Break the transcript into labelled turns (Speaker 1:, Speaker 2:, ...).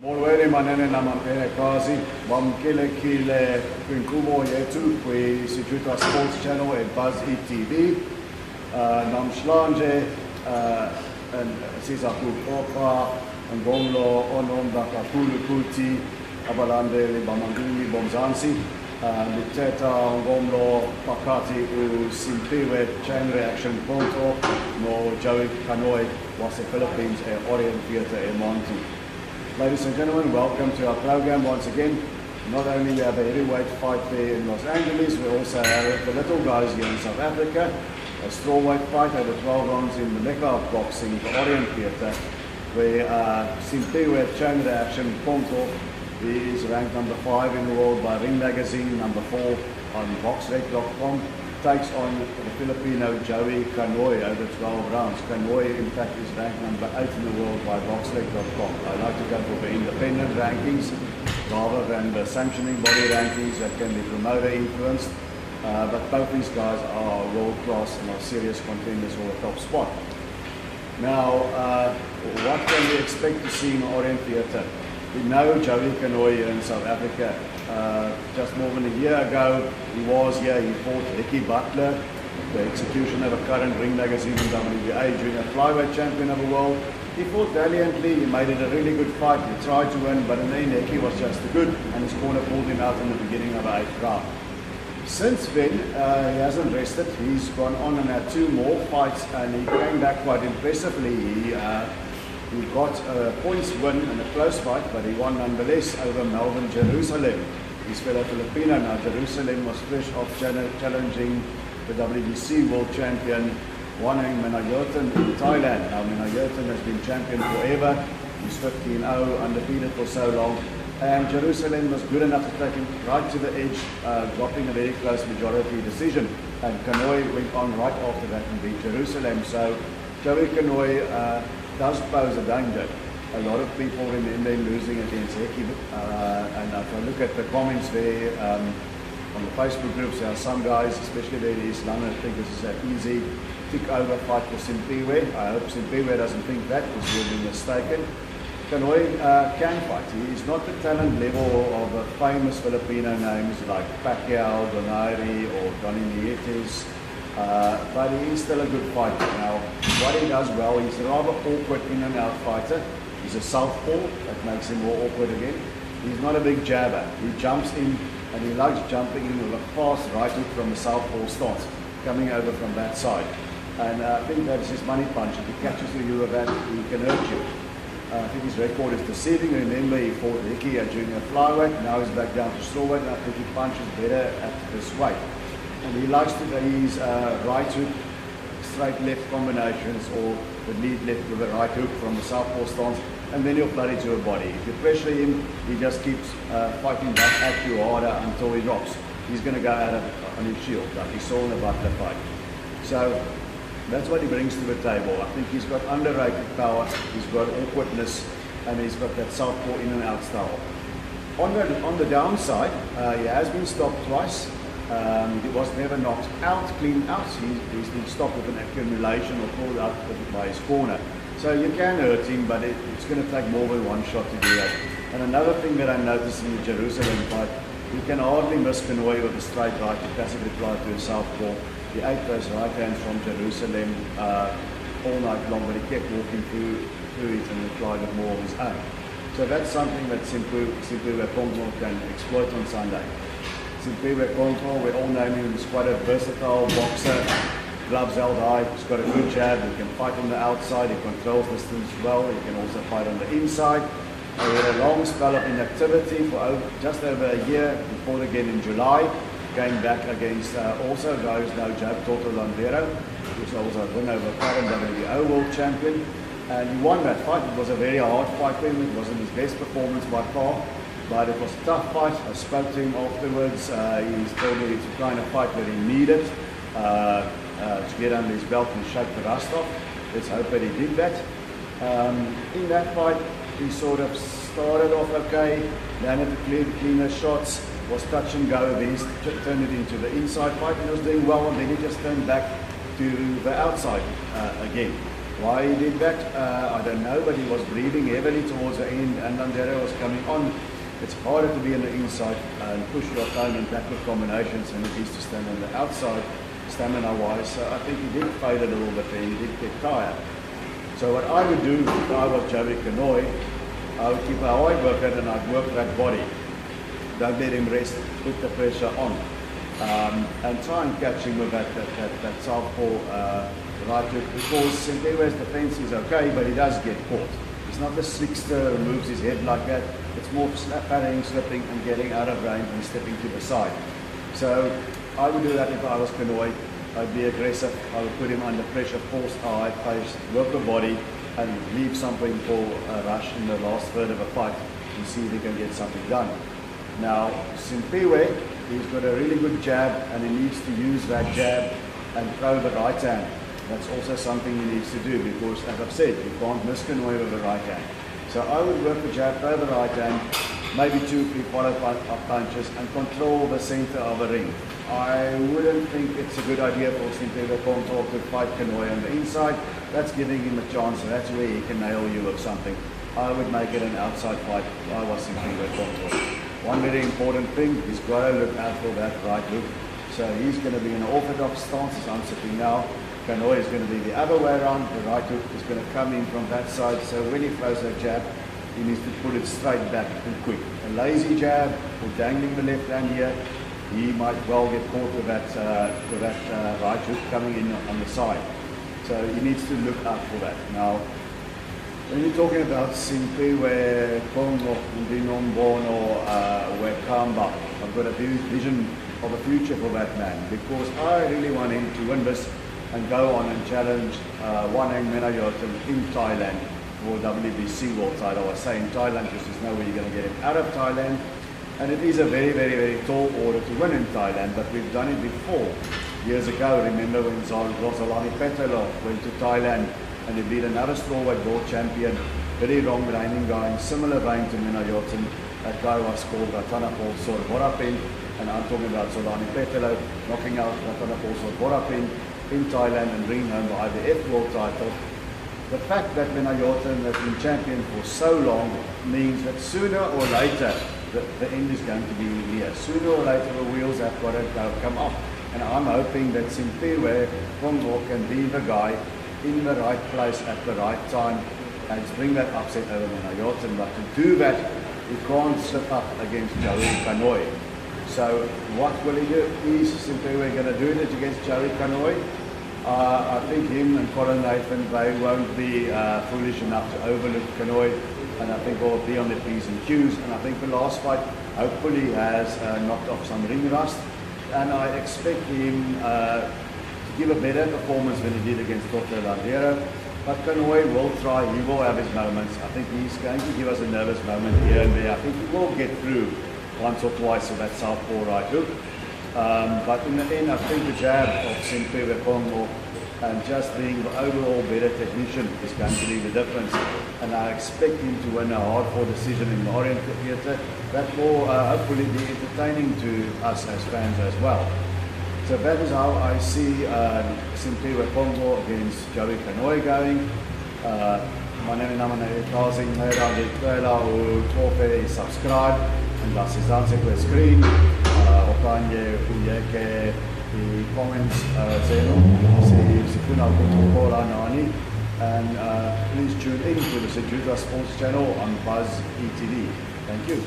Speaker 1: Molweni manene na mampelekazi bamkelekile kwinkqubo yethu kwi-Situta Sports Channel and Buzz ETV. Namhlanje siza kuxoxa ngomlo onomdla kakhulu kuthi abalandeli bamangili boMzantsi. Ndithetha ngomlo phakathi uSimphiwe Chain Reaction Konkco noJoey Canoy wase-Philippines e-Orient Theatre eMonti. Ladies and gentlemen, welcome to our program once again. Not only we have a heavyweight fight there in Los Angeles, we also have the little guys here in South Africa. A strawweight fight over 12 rounds in the Mecca of boxing, the Orient Theatre, where Simphiwe Chain Reaction Konkco is ranked number 5 in the world by Ring Magazine, number 4 on boxrec.com. Takes on the Filipino Joey Canoy over 12 rounds. Canoy, in fact, is ranked number 8 in the world by boxrec.com. I like to go for the independent rankings rather than the sanctioning body rankings that can be promoter influenced. But both these guys are world class and are serious contenders for the top spot. Now, what can we expect to see in Orient Theatre? We know Joey Canoy here in South Africa. Just more than a year ago, he was here. He fought Ricky Butler, the executioner of a current Ring Magazine and WBA junior flyweight champion of the world. He fought valiantly. He made it a really good fight. He tried to win, but in the end, Ricky was just too good, and his corner pulled him out in the beginning of the 8th round. Since then, he hasn't rested. He's gone on and had 2 more fights, and he came back quite impressively. He got a points win in a close fight, but he won nonetheless over Melvin Jerusalem, his fellow Filipino. Now, Jerusalem was fresh off challenging the WBC world champion, Juan Minayotan in Thailand. Now, Minayotan has been champion forever. He's 15-0, undefeated for so long. And Jerusalem was good enough to take him right to the edge, dropping a very close majority decision. And Canoy went on right after that and beat Jerusalem. So, Joey Canoy does pose a danger. A lot of people remember him losing against Heki, and if I look at the comments there on the Facebook groups, there are some guys, especially there in East London, think this is an easy tick-over fight for Simphiwe. I hope Simphiwe doesn't think that, because he'll be mistaken. Canoy can fight. He's not the talent level of the famous Filipino names like Pacquiao, Donaire, or Donny Nietes. But he is still a good fighter. Now, what he does well, he's a rather awkward in and out fighter. He's a southpaw, that makes him more awkward again. He's not a big jabber. He jumps in, and he likes jumping in with a fast right hook from the southpaw stance, coming over from that side. And I think that's his money punch. If he catches you with that, he can hurt you. I think his record is deceiving. Remember, he fought Ricky at junior flyweight. Now he's back down to strawweight, and I think he punches better at this weight. And he likes to use right hook, straight left combinations, or the lead left with a right hook from the southpaw stance, and then he'll flood it to a body. If you pressure him, he just keeps fighting back at you harder until he drops. He's going to go out on his shield, like he saw in the Butler fight. So that's what he brings to the table. I think he's got underrated power, he's got awkwardness, and he's got that southpaw in and out style. On the downside, he has been stopped twice. He was never knocked out, clean out. He's been stopped with an accumulation or pulled out by his corner. So you can hurt him, but it's going to take more than one shot to do that. And another thing that I noticed in the Jerusalem fight, you can hardly miss Canoy with a straight right. He classically applied to his southpaw. He ate those right hands from Jerusalem all night long, but he kept walking through it and applied it more of his own. So that's something that Simphiwe Konkco can exploit on Sunday. Simphiwe Konkco, we all know him, he's quite a versatile boxer, gloves held high, he's got a good jab, he can fight on the outside, he controls distance well, he can also fight on the inside. He had a long spell of inactivity for just over a year. He fought again in July, came back against also a guy who's no joke, Toto Landero, who's also a win over current WBO world champion. And he won that fight. It was a very hard fight for him, it wasn't his best performance by far. But it was a tough fight. I spoke to him afterwards. He told me it's the kind of fight that he needed to get under his belt and shake the rust off. Let's hope that he did that. In that fight, he sort of started off okay, landed the cleaner shots, was touch and go, then he turned it into the inside fight and he was doing well, and then he just turned back to the outside again. Why he did that, I don't know, but he was breathing heavily towards the end, and Landero was coming on. It's harder to be on the inside and push your time in backward combinations than it is to stand on the outside, stamina-wise. So I think he did fade a little bit there, he did get tired. So what I would do if I was Joey Canoy, I would keep a high workout and I'd work that body. Don't let him rest, put the pressure on. And try and catch him with that southpaw right hook, because Simphiwe's defense is okay, but he does get caught. He's not the slickster who moves his head like that. It's more parrying, slipping, and getting out of range and stepping to the side. So I would do that if I was Canoy. I'd be aggressive. I would put him under pressure, force a high pace, work the body, and leave something for a rush in the last third of a fight and see if he can get something done. Now, Simphiwe, he's got a really good jab, and he needs to use that jab and throw the right hand. That's also something he needs to do, because, as I've said, you can't miss Canoy with the right hand. So I would work the jab, throw the right hand, maybe 2-3 follow-up punches, and control the center of the ring. I wouldn't think it's a good idea for Simphiwe Konkco to fight Canoy on the inside. That's giving him a chance, and that's where he can nail you with something. I would make it an outside fight if I was Simphiwe Konkco. One very important thing, he's got to look out for that right hook. So he's going to be in an orthodox stance as I'm sitting now. Canoy is going to be the other way around. The right hook is going to come in from that side. So when he throws that jab, he needs to put it straight back and quick. A lazy jab or dangling the left hand here, he might well get caught with that right hook coming in on the side. So he needs to look out for that. Now, when you're talking about Simphiwe Konkco, Ndinombono, Wekamba, I've got a vision of a future for that man, because I really want him to win this and go on and challenge Waneng Menayotum in Thailand for WBC World title. I was saying Thailand because there's no way you're going to get him out of Thailand. And it is a very, very, very tall order to win in Thailand, but we've done it before. Years ago, remember when Zolani Petrolov went to Thailand and he beat another strawweight world champion, very long reigning guy in similar vein to Menayotum. That guy was called Ratanapol Sorborapin, and I'm talking about Zolani Petrolov knocking out Ratanapol Sorborapin in Thailand and bringing home the IBF world title. The fact that Menayotum has been champion for so long means that sooner or later the end is going to be near. Sooner or later the wheels have got to come off. And I'm hoping that Simphiwe Konkco can be the guy in the right place at the right time and bring that upset over Menayotum. But to do that, he can't slip up against Joey Canoy. So what will he do? Is Simphiwe going to do it against Joey Canoy? I think him and Colin Nathan, they won't be foolish enough to overlook Canoy, and I think we'll be on the P's and Q's. And I think the last fight hopefully has knocked off some ring rust, and I expect him to give a better performance than he did against Dr. Landero. But Canoy will try, he will have his moments. I think he's going to give us a nervous moment here and there. I think he will get through once or twice with that southpaw right hook. But in the end, I think the jab of Simphiwe Konkco and just being the overall better technician is going to be the difference. And I expect him to win a hard-fought decision in the Orient Theatre. That will hopefully be entertaining to us as fans as well. So that is how I see Simphiwe Konkco against Joey Canoy going. Manene namane causing Naira de Kuela o Tope subscribe and las izanse que screen okanye kuyeke the comments zeno si kuna kutokola nani, and please tune in to the Sejuta Sports channel on Buzz ETV. Thank you.